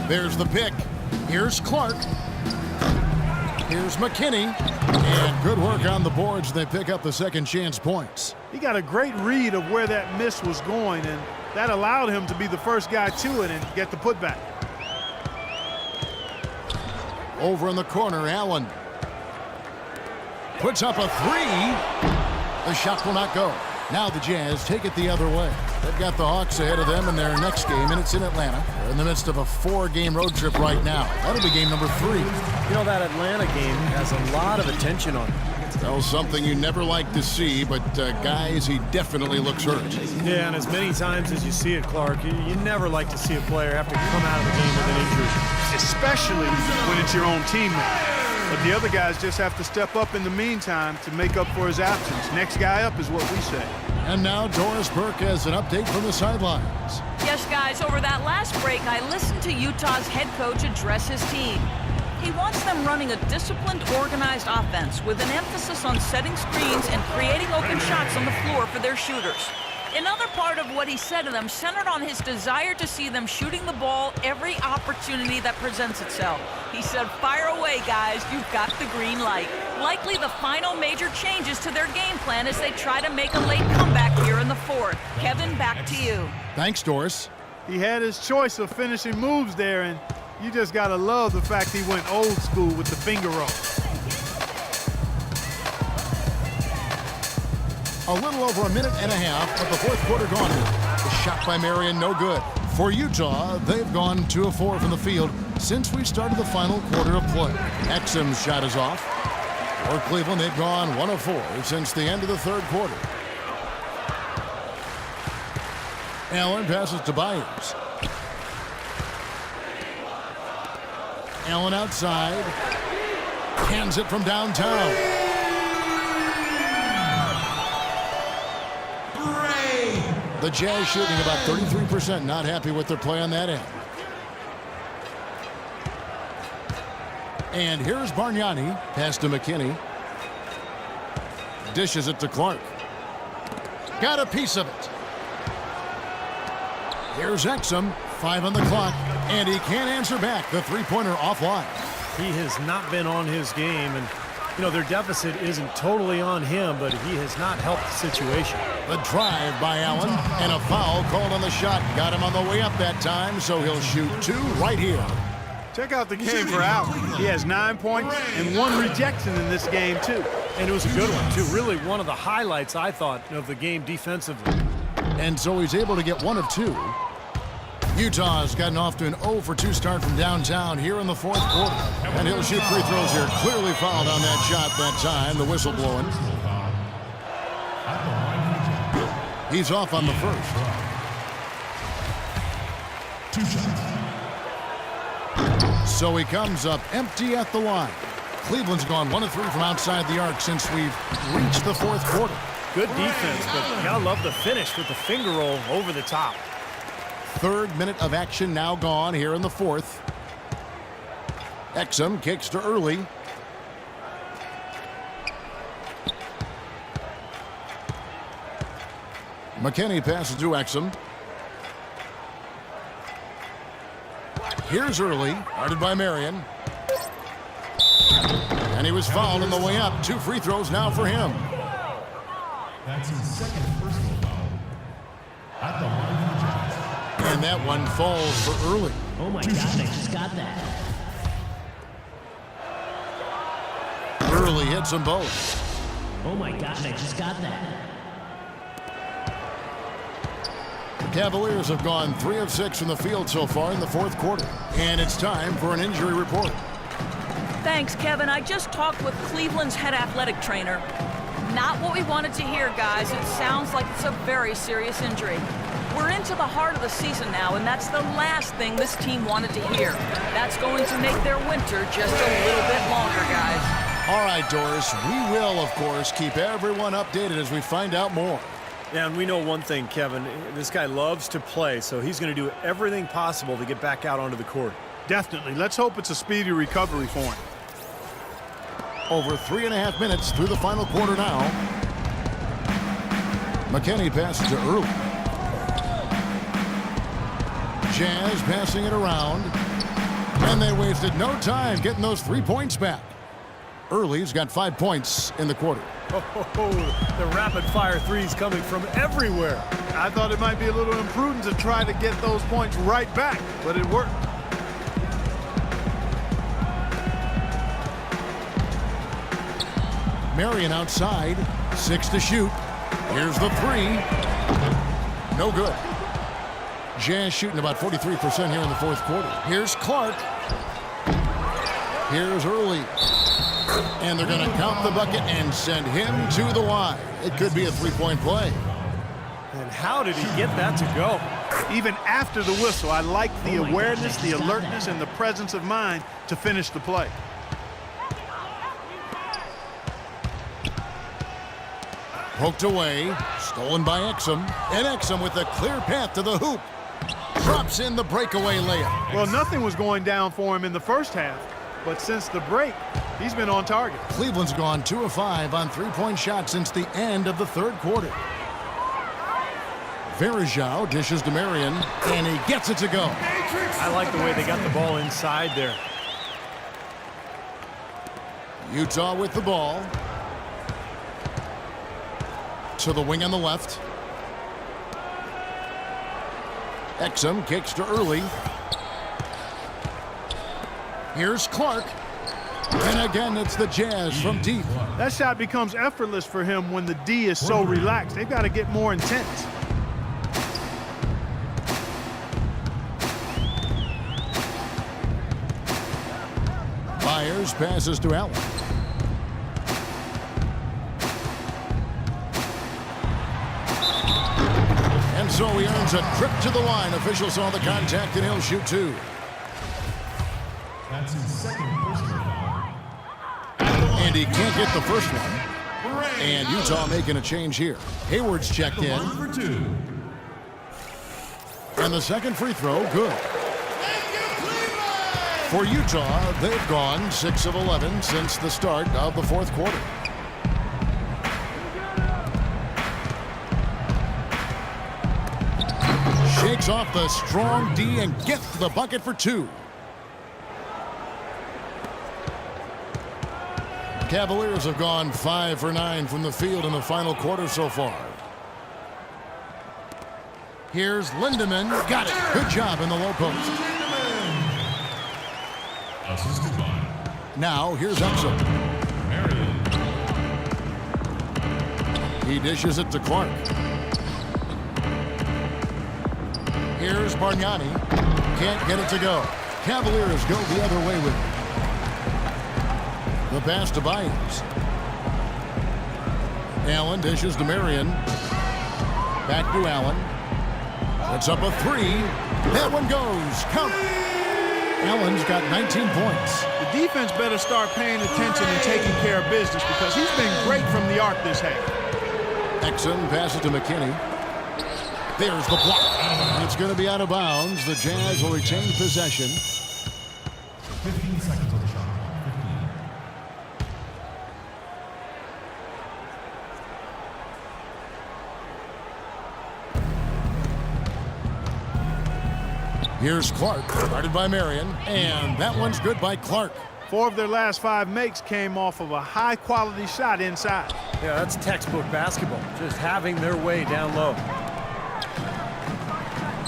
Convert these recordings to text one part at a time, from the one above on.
There's the pick. Here's Clark. Here's McKinney. And good work on the boards. They pick up the second chance points. He got a great read of where that miss was going, and that allowed him to be the first guy to it and get the putback. Over in the corner, Allen puts up a three. The shot will not go. Now the Jazz take it the other way. They've got the Hawks ahead of them in their next game, and it's in Atlanta. They're in the midst of a 4-game road trip right now. That'll be game number 3. You know, that Atlanta game has a lot of attention on it. Well, something you never like to see, but guys, he definitely looks hurt. Yeah, and as many times as you see it, Clark, you never like to see a player have to come out of the game with an injury. Especially when it's your own teammate. But the other guys just have to step up in the meantime to make up for his absence. Next guy up is what we say. And now Doris Burke has an update from the sidelines. Yes, guys, over that last break, I listened to Utah's head coach address his team. He wants them running a disciplined, organized offense with an emphasis on setting screens and creating open shots on the floor for their shooters. Another part of what he said to them centered on his desire to see them shooting the ball every opportunity that presents itself. He said, fire away, guys. You've got the green light. Likely the final major changes to their game plan as they try to make a late comeback here in the fourth. Kevin, back to you. Thanks, Doris. He had his choice of finishing moves there, and you just got to love the fact he went old school with the finger roll. A little over a minute and a half of the fourth quarter gone. The shot by Marion, no good. For Utah, they've gone 2 of 4 from the field since we started the final quarter of play. Exum's shot is off. For Cleveland, they've gone 1 of 4 since the end of the third quarter. Allen passes to Byers. Allen outside. Hands it from downtown. The Jazz shooting about 33%, not happy with their play on that end. And here's Bargnani, pass to McKinney. Dishes it to Clark. Got a piece of it. Here's Exum, 5 on the clock, and he can't answer back. The three-pointer offline. He has not been on his game, and you know, their deficit isn't totally on him, but he has not helped the situation. The drive by Allen, and a foul called on the shot. Got him on the way up that time, so he'll shoot 2 right here. Check out the game for Allen. He has 9 points and 1 rejection in this game, too. And it was a good one, too. Really one of the highlights, I thought, of the game defensively. And so he's able to get 1 of 2. Utah's gotten off to an 0 for 2 start from downtown here in the fourth quarter. And he'll shoot free throws here. Clearly fouled on that shot that time. The whistle blowing. He's off on the first. 2 shots. So he comes up empty at the line. Cleveland's gone 1 of 3 from outside the arc since we've reached the fourth quarter. Good defense, but you gotta love the finish with the finger roll over the top. Third minute of action now gone here in the fourth. Exum kicks to Early. McKinney passes to Exum. Here's Early, guarded by Marion. And he was fouled on the way up. 2 free throws now for him. That's his second personal foul. At the line for Jazz. And that one falls for Early. Oh my God, I just got that. Early hits them both. Oh my God, I just got that. The Cavaliers have gone 3 of 6 from the field so far in the fourth quarter. And it's time for an injury report. Thanks, Kevin. I just talked with Cleveland's head athletic trainer. Not what we wanted to hear, guys. It sounds like it's a very serious injury. We're into the heart of the season now, and that's the last thing this team wanted to hear. That's going to make their winter just a little bit longer, guys. All right, Doris, we will, of course, keep everyone updated as we find out more. Yeah, and we know one thing, Kevin. This guy loves to play, so he's going to do everything possible to get back out onto the court. Definitely. Let's hope it's a speedy recovery for him. Over 3.5 minutes through the final quarter now. McKinney passes to Early. Jazz passing it around. And they wasted no time getting those 3 points back. Early's got 5 points in the quarter. Oh, the rapid-fire threes coming from everywhere. I thought it might be a little imprudent to try to get those points right back, but it worked. Marion outside, 6 to shoot. Here's the 3. No good. Jazz shooting about 43% here in the fourth quarter. Here's Clark. Here's Early. And they're going to count the bucket and send him to the line. It could be a three-point play. And how did he get that to go? Even after the whistle, I like the awareness, the alertness, and the presence of mind to finish the play. Poked away, stolen by Exum. And Exum with a clear path to the hoop. Drops in the breakaway layup. Well, nothing was going down for him in the first half, but since the break, he's been on target. Cleveland's gone 2 of 5 on three-point shots since the end of the third quarter. Verajao dishes to Marion, and he gets it to go. I like the way they got the ball inside there. Utah with the ball. To the wing on the left. Exum kicks to Early. Here's Clark. And again, it's the Jazz from deep. That shot becomes effortless for him when the D is so relaxed. They've got to get more intense. Myers passes to Allen. And so he earns a trip to the line. Officials saw the contact, and he'll shoot 2. That's his second personal foul. And he can't get the first one. And Utah making a change here. Hayward's checked in. Line for 2. And the second free throw, good. For Utah, they've gone 6 of 11 since the start of the fourth quarter. Shakes off the strong D and gets the bucket for 2. Cavaliers have gone 5 for 9 from the field in the final quarter so far. Here's Lindemann. Got it. Good job in the low post. Assisted by Now here's Exum. Marion. He dishes it to Clark. Here's Bargnani. Can't get it to go. Cavaliers go the other way with it. The pass to Byers. Allen dishes to Marion. Back to Allen. It's up a 3. That one goes. Count. Allen's got 19 points. The defense better start paying attention and taking care of business because he's been great from the arc this half. Exum passes to McKinney. There's the block. It's going to be out of bounds. The Jazz will retain possession. 15 seconds on the shot clock. 15. Here's Clark, guarded by Marion, and that one's good by Clark. 4 of their last 5 makes came off of a high-quality shot inside. Yeah, that's textbook basketball. Just having their way down low.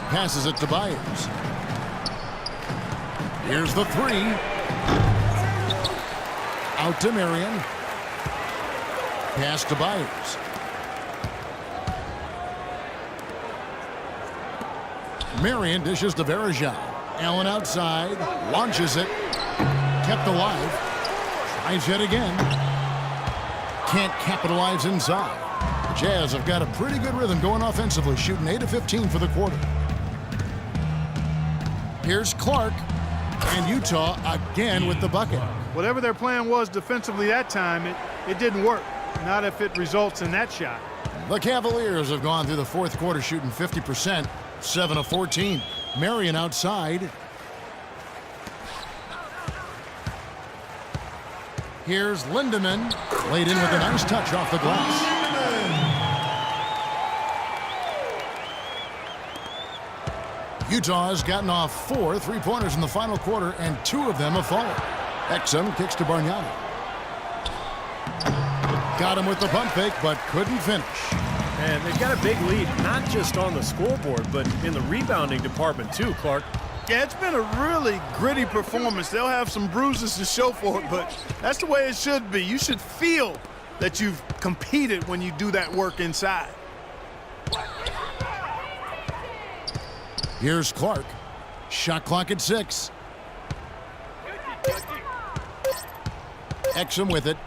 Passes it to Byers. Here's the 3. Out to Marion. Pass to Byers. Marion dishes to Verajao. Allen outside. Launches it. Kept alive. Tries yet again. Can't capitalize inside. The Jazz have got a pretty good rhythm going offensively, shooting 8 of 15 for the quarter. Here's Clark, and Utah again with the bucket. Whatever their plan was defensively that time, it didn't work. Not if it results in that shot. The Cavaliers have gone through the fourth quarter shooting 50%, 7 of 14. Marion outside. Here's Lindemann, laid in with a nice touch off the glass. Utah has gotten off 4 3-pointers in the final quarter, and 2 of them have fallen. Exum kicks to Bargnani. Got him with the pump fake, but couldn't finish. And they've got a big lead, not just on the scoreboard, but in the rebounding department too, Clark. Yeah, it's been a really gritty performance. They'll have some bruises to show for it, but that's the way it should be. You should feel that you've competed when you do that work inside. Here's Clark. Shot clock at 6. Exum with it.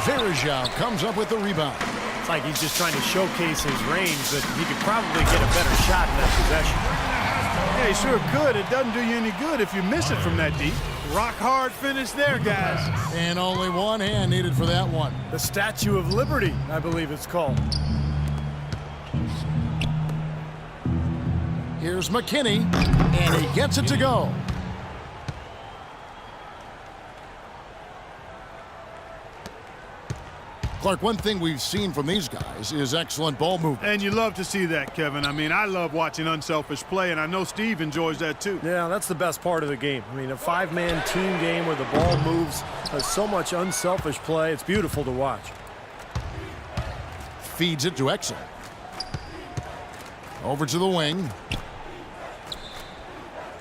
Verajao comes up with the rebound. It's like he's just trying to showcase his range, but he could probably get a better shot in that possession. Yeah, he sure could. It doesn't do you any good if you miss it from that deep. Rock hard finish there, guys. And only one hand needed for that one. The Statue of Liberty, I believe it's called. Here's McKinney, and he gets it to go. Clark, one thing we've seen from these guys is excellent ball movement. And you love to see that, Kevin. I mean, I love watching unselfish play, and I know Steve enjoys that too. Yeah, that's the best part of the game. I mean, a 5-man team game where the ball moves, has so much unselfish play. It's beautiful to watch. Feeds it to Exum. Over to the wing.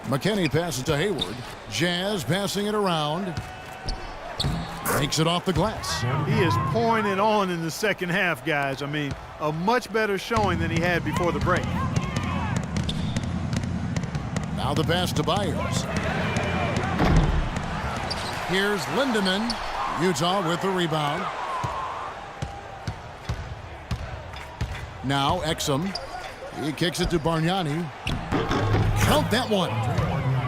McKinney passes to Hayward. Jazz passing it around. Makes it off the glass. He is pouring it on in the second half, guys. I mean, a much better showing than he had before the break. Now the pass to Byers. Here's Lindemann. Utah with the rebound. Now Exum. He kicks it to Bargnani. Count that one.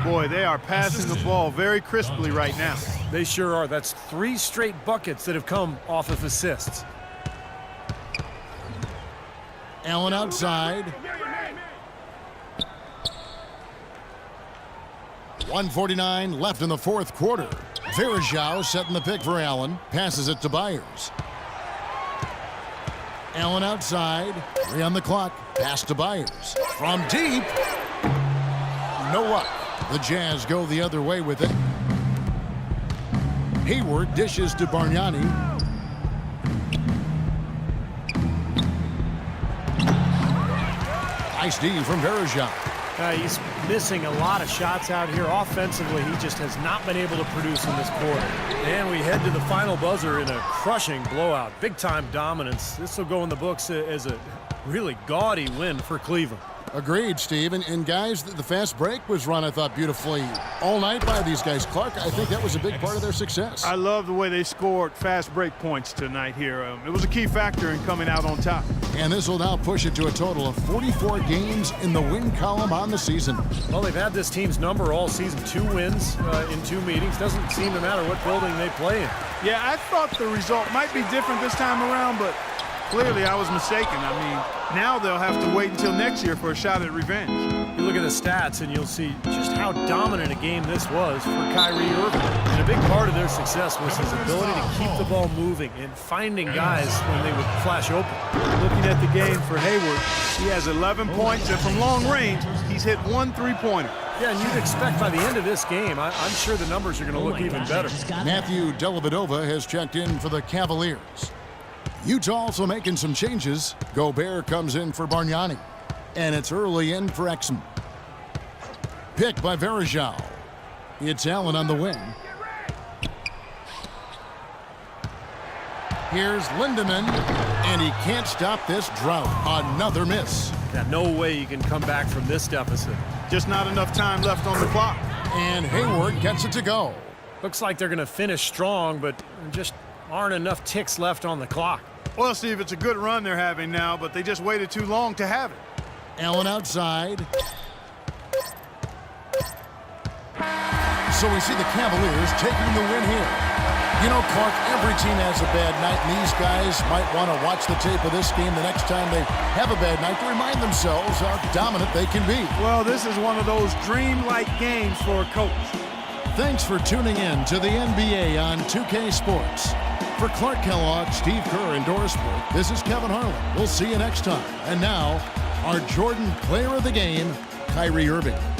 Boy, they are passing the ball very crisply right now. They sure are. That's 3 straight buckets that have come off of assists. Allen outside. 1:49 left in the fourth quarter. Verajao setting the pick for Allen. Passes it to Byers. Allen outside. 3 on the clock. Pass to Byers. From deep. No luck. The Jazz go the other way with it. Hayward dishes to Bargnani. Nice D from Verajao. He's missing a lot of shots out here. Offensively, he just has not been able to produce in this quarter. And we head to the final buzzer in a crushing blowout. Big-time dominance. This will go in the books as a really gaudy win for Cleveland. Agreed, Steve. And guys, the fast break was run, I thought, beautifully all night by these guys. Clark, I think that was a big part of their success. I love the way they scored fast break points tonight here. It was a key factor in coming out on top. And this will now push it to a total of 44 games in the win column on the season. Well, they've had this team's number all season. 2 wins in 2 meetings. Doesn't seem to matter what building they play in. Yeah, I thought the result might be different this time around, but clearly I was mistaken. I mean, now they'll have to wait until next year for a shot at revenge. You look at the stats and you'll see just how dominant a game this was for Kyrie Irving. And a big part of their success was his ability to keep the ball moving and finding guys when they would flash open. Looking at the game for Hayward, he has 11 points, and from long range, he's hit 1 3-pointer. Yeah, and you'd expect by the end of this game, I'm sure the numbers are going to look even better. Matthew Dellavedova has checked in for the Cavaliers. Utah also making some changes. Gobert comes in for Bargnani. And it's early in for Exum. Picked by Verajao. It's Allen on the wing. Here's Lindemann. And he can't stop this drought. Another miss. Yeah, no way you can come back from this deficit. Just not enough time left on the clock. And Hayward gets it to go. Looks like they're going to finish strong, but just aren't enough ticks left on the clock. Well, Steve, it's a good run they're having now, but they just waited too long to have it. Allen outside. So we see the Cavaliers taking the win here. You know, Clark, every team has a bad night, and these guys might want to watch the tape of this game the next time they have a bad night to remind themselves how dominant they can be. Well, this is one of those dream-like games for a coach. Thanks for tuning in to the NBA on 2K Sports. For Clark Kellogg, Steve Kerr, and Doris Burke, this is Kevin Harlan. We'll see you next time. And now, our Jordan Player of the Game, Kyrie Irving.